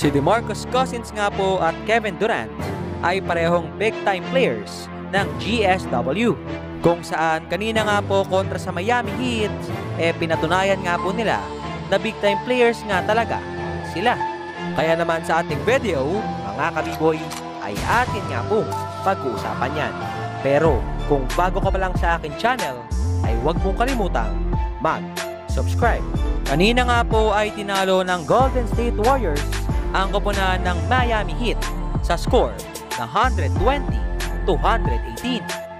Si DeMarcus Cousins nga po at Kevin Durant ay parehong big-time players ng GSW. Kung saan kanina nga po kontra sa Miami Heat, pinatunayan nga po nila na big-time players nga talaga sila. Kaya naman sa ating video, mga kabiboy, ay atin nga po pag-uusapan yan. Pero kung bago ka pa lang sa akin channel, ay huwag mong kalimutang mag-subscribe. Kanina nga po ay tinalo ng Golden State Warriors ang koponan ng Miami Heat sa score na 120-118.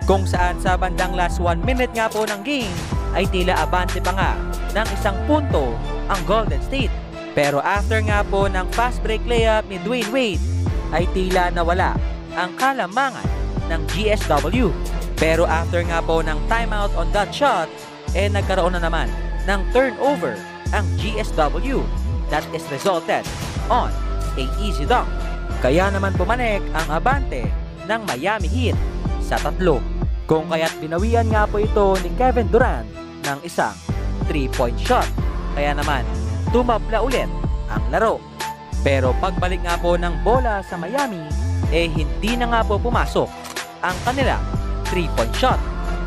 Kung saan sa bandang last 1 minute nga po ng game ay tila abante pa nga ng 1 punto ang Golden State. Pero after nga po ng fast break layup ni Dwayne Wade ay tila nawala ang kalamangan ng GSW. Pero after nga po ng timeout on that shot, nagkaroon na naman ng turnover ang GSW that is resulted on a easy dunk. Kaya naman pumanik ang abante ng Miami Heat sa 3. Kung kaya't binawian nga po ito ni Kevin Durant ng isang 3-point shot. Kaya naman tumabla ulit ang laro. Pero pagbalik nga po ng bola sa Miami, hindi na nga po pumasok ang kanilang 3-point shot.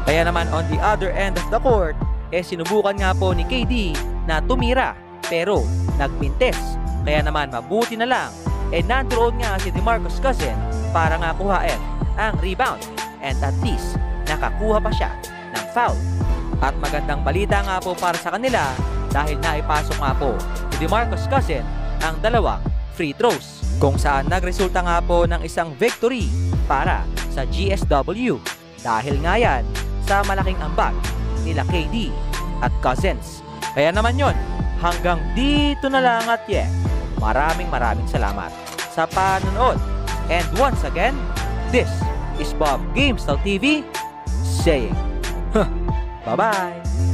Kaya naman on the other end of the court, sinubukan nga po ni KD na tumira pero nagpintes. Kaya naman mabuti na lang nandoon nga si DeMarcus Cousins para nga kuhain ang rebound and at least nakakuha pa siya ng foul. At magandang balita nga po para sa kanila dahil naipasok nga po ni DeMarcus Cousins ang 2 free throws, kung saan nagresulta nga po ng isang victory para sa GSW dahil nga yan sa malaking ambag nila KD at Cousins. Kaya naman yon, hanggang dito na lang at maraming salamat sa panonood. And once again, this is Bob GameStyle TV saying, bye-bye!